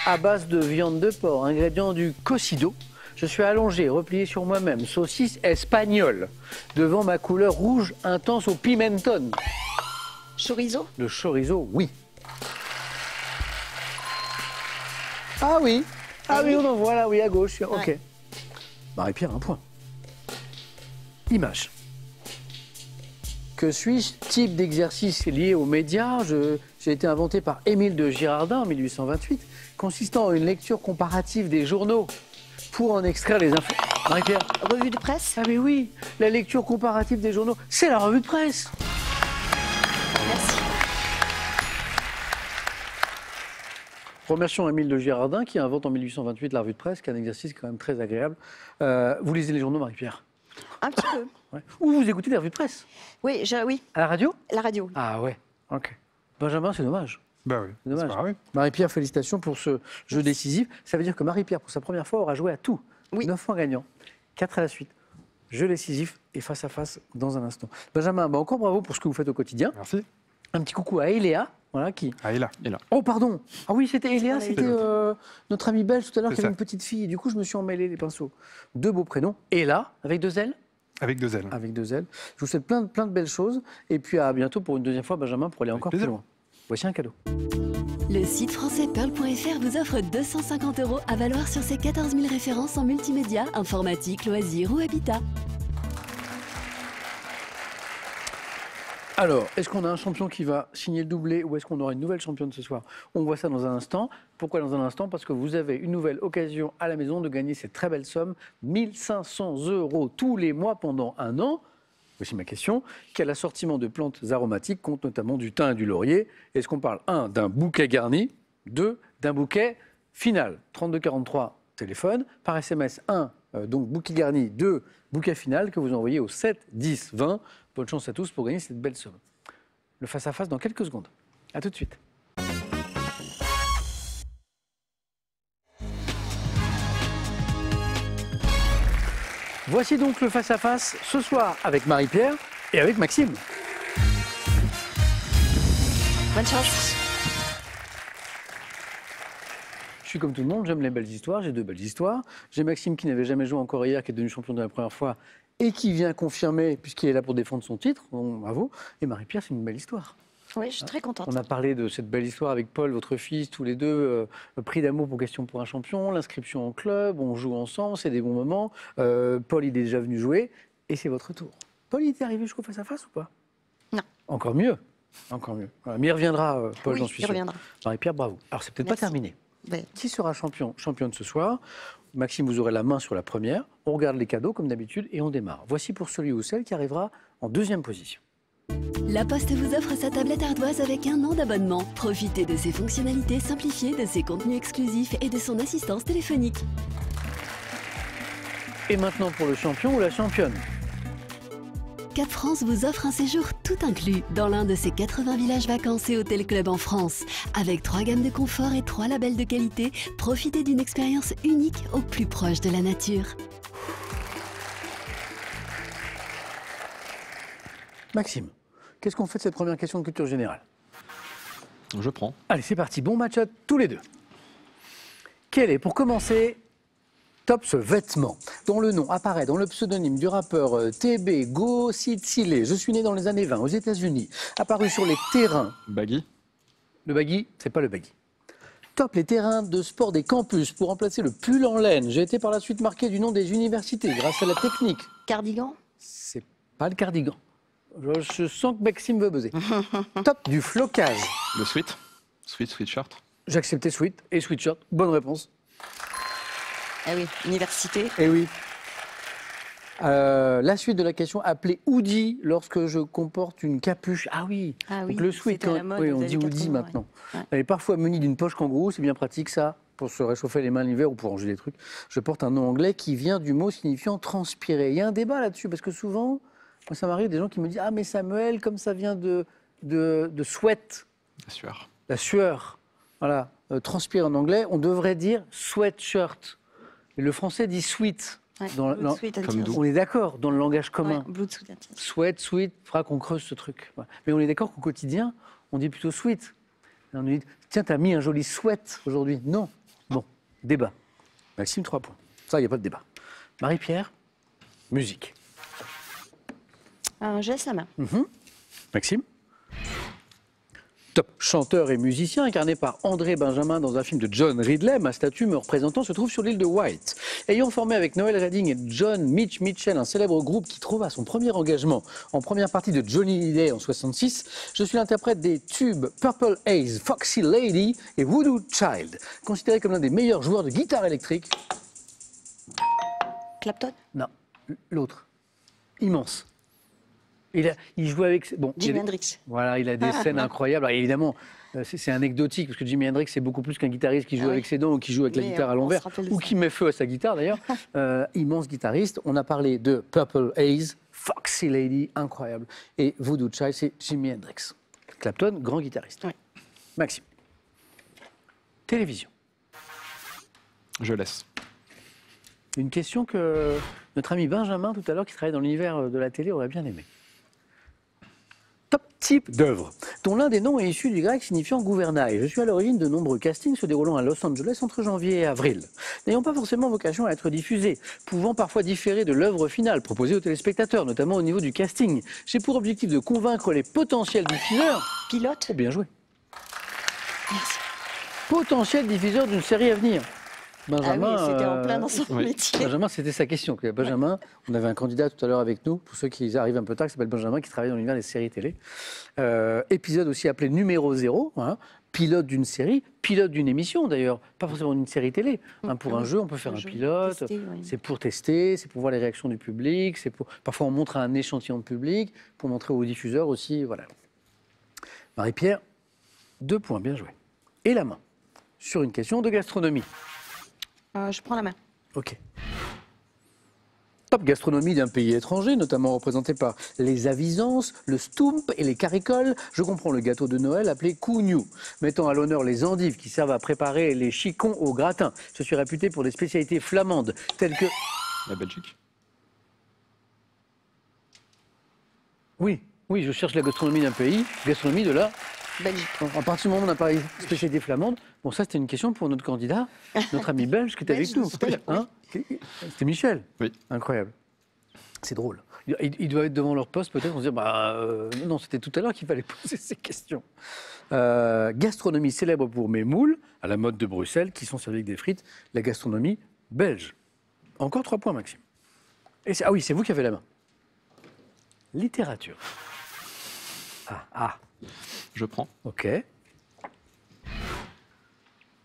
Speaker 1: À base de viande de porc, ingrédient du cocido, je suis allongé, replié sur moi-même, saucisse espagnole, devant ma couleur rouge intense au pimenton.
Speaker 3: Chorizo?
Speaker 1: Le chorizo, oui. Ah oui. Ah oui, on en voit là, oui, à gauche. Ok.
Speaker 3: Ouais.
Speaker 1: Marie-Pierre, 1 point. Image. Que suis-je? Type d'exercice lié aux médias. J'ai été inventé par Émile de Girardin en 1828, consistant en une lecture comparative des journaux pour en extraire les infos. Marie-Pierre?
Speaker 3: Revue de presse?
Speaker 1: Ah mais oui, la lecture comparative des journaux, c'est la revue de presse.
Speaker 3: Merci.
Speaker 1: Remercions Émile de Girardin qui invente en 1828 la revue de presse, qui est un exercice quand même très agréable. Vous lisez les journaux, Marie-Pierre?
Speaker 3: Un petit peu.
Speaker 1: Ouais. Ou vous écoutez les revues de presse?
Speaker 3: Oui, oui.
Speaker 1: À la radio?
Speaker 3: La radio.
Speaker 1: Ah ouais, ok. Benjamin, c'est dommage.
Speaker 2: Bah oui,
Speaker 1: C'est dommage.
Speaker 2: pas grave.
Speaker 1: Marie-Pierre, félicitations pour ce jeu décisif. Ça veut dire que Marie-Pierre, pour sa première fois, aura joué à tout.
Speaker 3: Oui.
Speaker 1: 9 points gagnants, 4 à la suite. Jeu décisif et face à face dans un instant. Benjamin, encore bravo pour ce que vous faites au quotidien.
Speaker 2: Merci.
Speaker 1: Un petit coucou à Eléa, voilà, qui...
Speaker 2: Ah, et là.
Speaker 1: Oh, pardon. Ah oui, c'était Eléa, c'était notre amie belge tout à l'heure
Speaker 2: C'est
Speaker 1: qui avait
Speaker 2: ça.
Speaker 1: une petite fille. Et du coup, je me suis emmêlé les pinceaux. 2 beaux prénoms. Ella, avec 2 L.
Speaker 2: Avec 2 ailes.
Speaker 1: Avec 2 L. Je vous souhaite plein de belles choses. Et puis à bientôt pour une deuxième fois, Benjamin, pour aller encore plus
Speaker 2: plaisir.
Speaker 1: loin. Voici un cadeau.
Speaker 7: Le site français Pearl.fr vous offre 250 € à valoir sur ses 14 000 références en multimédia, informatique, loisirs ou habitat.
Speaker 1: Alors, est-ce qu'on a un champion qui va signer le doublé ou est-ce qu'on aura une nouvelle championne ce soir? On voit ça dans un instant. Pourquoi dans un instant? Parce que vous avez une nouvelle occasion à la maison de gagner cette très belle somme, 1 500 € tous les mois pendant 1 an. Voici ma question. Quel assortiment de plantes aromatiques compte notamment du thym et du laurier? Est-ce qu'on parle 1 d'un bouquet garni, 2 d'un bouquet final? 3243 téléphone, par SMS 1 donc bouquet garni, 2 bouquet final que vous envoyez au 7 10 20. Bonne chance à tous pour gagner cette belle somme. Le face-à-face dans quelques secondes. A tout de suite. Voici donc le face-à-face ce soir avec Marie-Pierre et avec Maxime.
Speaker 3: Bonne chance.
Speaker 1: Je suis comme tout le monde, j'aime les belles histoires, j'ai 2 belles histoires. J'ai Maxime qui n'avait jamais joué encore hier, qui est devenu champion de la première fois et qui vient confirmer puisqu'il est là pour défendre son titre. Bon, bravo. Et Marie-Pierre, c'est une belle histoire.
Speaker 3: Oui, je suis très contente.
Speaker 1: On a parlé de cette belle histoire avec Paul, votre fils, tous les deux, prix d'amour pour Question pour un champion, l'inscription en club, on joue ensemble, c'est des bons moments. Paul, il est déjà venu jouer et c'est votre tour. Paul, il était arrivé jusqu'au face-à-face ou pas?
Speaker 3: Non.
Speaker 1: Encore mieux. Encore mieux. Voilà. Mais il reviendra, Paul,
Speaker 3: Oui,
Speaker 1: j'en suis
Speaker 3: il
Speaker 1: sûr.
Speaker 3: reviendra.
Speaker 1: Marie-Pierre, bravo. Alors, c'est peut-être pas
Speaker 3: Merci.
Speaker 1: terminé.
Speaker 3: Ouais.
Speaker 1: Qui sera championne ce soir? Maxime, vous aurez la main sur la première. On regarde les cadeaux comme d'habitude et on démarre. Voici pour celui ou celle qui arrivera en deuxième position.
Speaker 7: La Poste vous offre sa tablette ardoise avec 1 an d'abonnement. Profitez de ses fonctionnalités simplifiées, de ses contenus exclusifs et de son assistance téléphonique.
Speaker 1: Et maintenant pour le champion ou la championne.
Speaker 7: Cap France vous offre un séjour tout inclus dans l'un de ses 80 villages vacances et hôtels clubs en France. Avec 3 gammes de confort et 3 labels de qualité, profitez d'une expérience unique au plus proche de la nature.
Speaker 1: Maxime, qu'est-ce qu'on fait de cette première question de culture générale?
Speaker 5: Je prends.
Speaker 1: Allez, c'est parti. Bon match à tous les deux. Quel est, pour commencer, top ce vêtement dont le nom apparaît dans le pseudonyme du rappeur TB Go Sitsile. Je suis né dans les années 20 aux États-Unis, apparu sur les terrains.
Speaker 5: Baggy.
Speaker 1: Le baggy, c'est pas le baggy. Top les terrains de sport des campus pour remplacer le pull en laine. J'ai été par la suite marqué du nom des universités grâce à la technique.
Speaker 3: Cardigan?
Speaker 1: C'est pas le cardigan. Je sens que Maxime veut buzzer. Top du flocage.
Speaker 5: Le sweat. Sweatshirt.
Speaker 1: J'acceptais sweat et sweatshirt. Bonne réponse.
Speaker 3: Ah oui, université.
Speaker 1: Eh oui. La suite de la question, appelée hoodie lorsque je comporte une capuche. Ah oui.
Speaker 3: Ah oui,
Speaker 1: Donc le sweat,
Speaker 3: c'était la mode
Speaker 1: oui,
Speaker 3: aux
Speaker 1: on dit
Speaker 3: années
Speaker 1: hoodie
Speaker 3: 80,
Speaker 1: maintenant.
Speaker 3: ouais.
Speaker 1: Elle est parfois munie d'une poche kangourou, c'est bien pratique ça, pour se réchauffer les mains l'hiver ou pour ranger des trucs. Je porte un nom anglais qui vient du mot signifiant transpirer. Il y a un débat là-dessus, parce que souvent, moi, ça m'arrive des gens qui me disent « Ah mais Samuel, comme ça vient de sweat ».
Speaker 5: La sueur.
Speaker 1: La sueur. Voilà. Transpire en anglais, on devrait dire sweatshirt. Et le français dit sweat.
Speaker 3: Ouais,
Speaker 1: Dans
Speaker 3: blue sweat and
Speaker 5: comme
Speaker 3: tears.
Speaker 1: On est d'accord dans le langage commun.
Speaker 3: Ouais, blue sweat and tears.
Speaker 1: Sweat, sweet, il faudra qu'on creuse ce truc. Ouais. Mais on est d'accord qu'au quotidien, on dit plutôt sweet. Et on nous dit, tiens, t'as mis un joli sweat aujourd'hui. Non. Bon, débat. Maxime, 3 points. Ça, il n'y a pas de débat. Marie-Pierre, musique.
Speaker 3: Un geste à main.
Speaker 1: Maxime. Top chanteur et musicien incarné par André Benjamin dans un film de John Ridley. Ma statue me représentant se trouve sur l'île de White. Ayant formé avec Noel Redding et John Mitchell un célèbre groupe qui trouva son premier engagement en première partie de Johnny Hallyday en 66, je suis l'interprète des tubes Purple Haze, Foxy Lady et Voodoo Child. Considéré comme l'un des meilleurs joueurs de guitare électrique.
Speaker 3: Clapton?
Speaker 1: Non, l'autre. Immense. Il joue avec... Bon,
Speaker 3: Jimi Hendrix.
Speaker 1: Voilà, il a des scènes incroyables. Alors, évidemment, c'est anecdotique, parce que Jimi Hendrix, c'est beaucoup plus qu'un guitariste qui joue avec ses dents ou qui joue avec la guitare à l'envers, ou qui met feu à sa guitare, d'ailleurs. Immense guitariste. On a parlé de Purple Haze, Foxy Lady, incroyable. Et Voodoo Child, c'est Jimi Hendrix. Clapton, grand guitariste.
Speaker 3: Oui.
Speaker 1: Maxime. Télévision.
Speaker 5: Je laisse.
Speaker 1: Une question que notre ami Benjamin, tout à l'heure, qui travaille dans l'univers de la télé, aurait bien aimé. Top type d'œuvre, dont l'un des noms est issu du grec signifiant gouvernail. Je suis à l'origine de nombreux castings se déroulant à Los Angeles entre janvier et avril, n'ayant pas forcément vocation à être diffusés, pouvant parfois différer de l'œuvre finale proposée aux téléspectateurs, notamment au niveau du casting. J'ai pour objectif de convaincre les potentiels diffuseurs.
Speaker 3: Pilote?
Speaker 1: Oh, bien joué.
Speaker 3: Merci.
Speaker 1: Potentiels diffuseurs d'une série à venir. Benjamin,
Speaker 3: ah oui, c'était en plein dans son métier.
Speaker 1: Benjamin, c'était sa question. Benjamin, on avait un candidat tout à l'heure avec nous, pour ceux qui arrivent un peu tard, qui s'appelle Benjamin, qui travaille dans l'univers des séries télé. Épisode aussi appelé numéro 0, hein, pilote d'une série, pilote d'une émission d'ailleurs, pas forcément d'une série télé. Hein, pour un jeu, on peut faire un pilote, c'est pour tester, c'est pour voir les réactions du public, parfois on montre un échantillon de public, pour montrer aux diffuseurs aussi. Voilà. Marie-Pierre, 2 points, bien joué. Et la main, sur une question de gastronomie.
Speaker 3: Je prends la main.
Speaker 1: Ok. Top gastronomie d'un pays étranger, notamment représenté par les avisances, le stoump et les caricoles. Je comprends le gâteau de Noël appelé cougnou, mettant à l'honneur les endives qui servent à préparer les chicons au gratin. Je suis réputé pour des spécialités flamandes telles que...
Speaker 5: La Belgique.
Speaker 1: Oui, je cherche la gastronomie d'un pays, gastronomie de la...
Speaker 3: Belgique.
Speaker 1: À partir du moment où on a parlé spécialité flamande, bon, ça c'était une question pour notre candidat, notre ami belge qui était avec nous. Hein, c'était Michel.
Speaker 5: Oui.
Speaker 1: Incroyable. C'est drôle. Ils doivent être devant leur poste peut-être, on se dit, non, c'était tout à l'heure qu'il fallait poser ces questions. Gastronomie célèbre pour mes moules, à la mode de Bruxelles, qui sont servis avec des frites, la gastronomie belge. Encore 3 points, Maxime. Ah oui, c'est vous qui avez la main. Littérature. Je prends. Ok.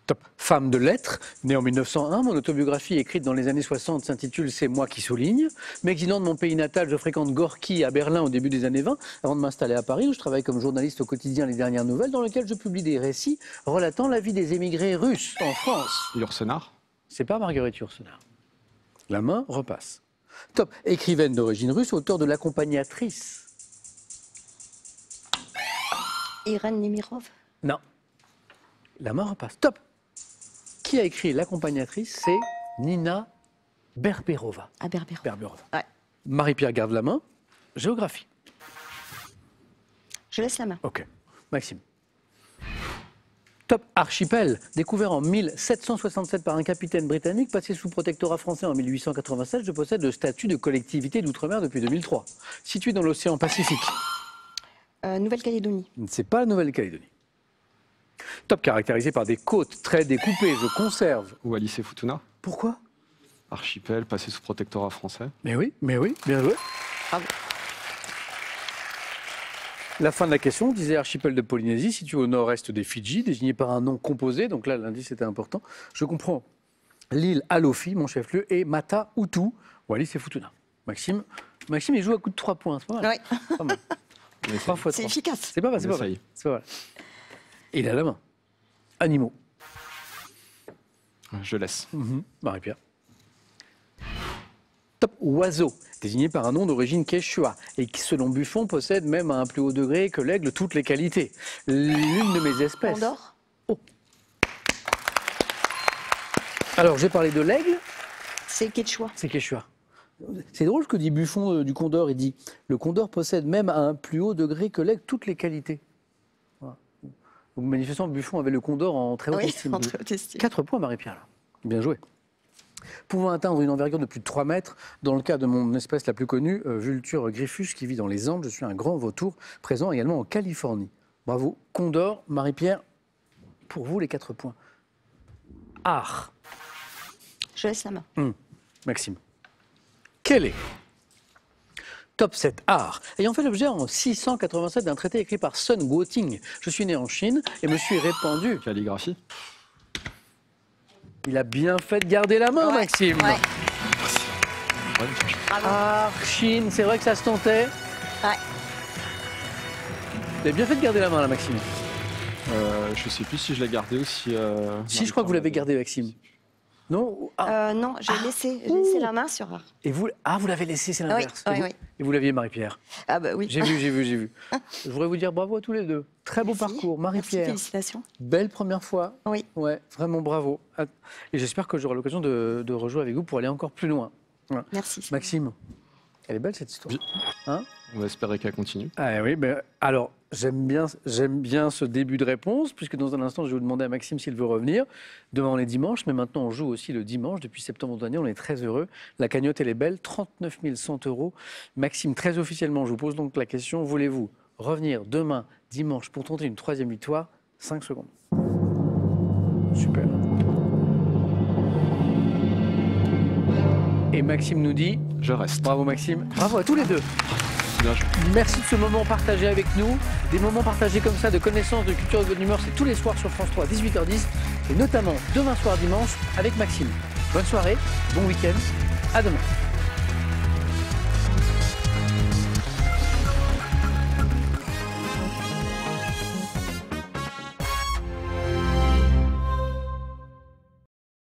Speaker 1: Top. Femme de lettres, née en 1901, mon autobiographie écrite dans les années 60 s'intitule « C'est moi qui souligne ». M'exilant de mon pays natal, je fréquente Gorky à Berlin au début des années 20, avant de m'installer à Paris, où je travaille comme journaliste au quotidien Les Dernières Nouvelles, dans lequel je publie des récits relatant la vie des émigrés russes en France.
Speaker 5: Yourcenar.
Speaker 1: C'est pas Marguerite Yourcenar. La main repasse. Top. Écrivaine d'origine russe, auteur de L'Accompagnatrice.
Speaker 3: Irène Nimirov.
Speaker 1: Non. La main repasse. Top. Qui a écrit L'Accompagnatrice? C'est Nina Berberova.
Speaker 3: Ah, Berberova.
Speaker 1: Berberova.
Speaker 3: Ouais.
Speaker 1: Marie-Pierre garde la main. Géographie.
Speaker 3: Je laisse la main.
Speaker 1: Ok. Maxime. Top. Archipel, découvert en 1767 par un capitaine britannique, passé sous protectorat français en 1887, je possède le statut de collectivité d'outre-mer depuis 2003. Situé dans l'océan Pacifique.
Speaker 3: Nouvelle-Calédonie.
Speaker 1: C'est pas la Nouvelle-Calédonie. Top, caractérisé par des côtes très découpées, je conserve.
Speaker 5: Wallis et Futuna.
Speaker 1: Pourquoi?
Speaker 5: Archipel, passé sous protectorat français.
Speaker 1: Mais oui, bien joué.
Speaker 3: Bravo.
Speaker 1: La fin de la question disait archipel de Polynésie, situé au nord-est des Fidji, désigné par un nom composé, donc là l'indice était important. Je comprends l'île Alofi, mon chef-lieu, et Mata Utu, Wallis et Futuna. Maxime, il joue à coup de 3 points, c'est pas mal.
Speaker 3: Oui.
Speaker 1: Pas mal. 3 fois 3.
Speaker 3: C'est efficace.
Speaker 1: C'est pas mal, c'est pas mal. C'est pas mal. Et il a la main. Animaux.
Speaker 5: Je laisse.
Speaker 1: Marie-Pierre. Top. Oiseau, désigné par un nom d'origine quechua et qui, selon Buffon, possède même à un plus haut degré que l'aigle toutes les qualités. L'une de mes espèces.
Speaker 3: Condor.
Speaker 1: Oh. Alors, j'ai parlé de l'aigle.
Speaker 3: C'est quechua.
Speaker 1: C'est quechua. C'est drôle ce que dit Buffon du condor. Il dit le condor possède même à un plus haut degré que l'aigle toutes les qualités. Voilà. Donc, manifestement, Buffon avait le condor en très haute estime.
Speaker 3: En très haute estime.
Speaker 1: 4 points, Marie-Pierre. Là. Bien joué. Pouvant atteindre une envergure de plus de 3 mètres, dans le cas de mon espèce la plus connue, Vulture griffus, qui vit dans les Andes, je suis un grand vautour, présent également en Californie. Bravo, Condor, Marie-Pierre, pour vous les 4 points. Art.
Speaker 3: Je laisse la main.
Speaker 1: Maxime. Quel est Top 7 art, ayant fait l'objet en 687 d'un traité écrit par Sun Guoting. Je suis né en Chine et me suis répandu.
Speaker 5: Calligraphie.
Speaker 1: Il a bien fait de garder la main, Maxime.
Speaker 3: Ouais.
Speaker 1: Bravo. Art, Chine, c'est vrai que ça se tentait.
Speaker 3: Ouais.
Speaker 1: Vous avez bien fait de garder la main, là, Maxime.
Speaker 5: Je sais plus si je l'ai gardé ou si...
Speaker 1: Si, je crois que vous l'avez gardé, Maxime. Non
Speaker 3: Non, j'ai laissé la main sur art.
Speaker 1: Et vous, vous l'avez laissé, c'est l'inverse.
Speaker 3: Oui.
Speaker 1: Et vous l'aviez, Marie-Pierre.
Speaker 3: Ah bah oui.
Speaker 1: J'ai vu. Je voudrais vous dire bravo à tous les deux. Très beau parcours, Marie-Pierre.
Speaker 3: Félicitations.
Speaker 1: Belle première fois.
Speaker 3: Oui.
Speaker 1: Ouais, vraiment bravo. Et j'espère que j'aurai l'occasion de rejouer avec vous pour aller encore plus loin. Voilà.
Speaker 3: Merci.
Speaker 1: Maxime, elle est belle cette histoire. Hein?
Speaker 5: On va espérer qu'elle continue.
Speaker 1: Ah oui, ben, alors j'aime bien ce début de réponse, puisque dans un instant je vais vous demander à Maxime s'il veut revenir. Demain on est dimanche, mais maintenant on joue aussi le dimanche. Depuis septembre dernier, on est très heureux. La cagnotte elle est belle, 39 100 €. Maxime, très officiellement, je vous pose donc la question, voulez-vous revenir demain, dimanche, pour tenter une 3e victoire? 5 secondes. Super. Et Maxime nous dit...
Speaker 5: Je reste.
Speaker 1: Bravo Maxime. Bravo à tous les deux.
Speaker 5: Bien joué.
Speaker 1: Merci de ce moment partagé avec nous. Des moments partagés comme ça de connaissances, de culture et de bonne humeur, c'est tous les soirs sur France 3 à 18h10 et notamment demain soir dimanche avec Maxime. Bonne soirée, bon week-end, à demain.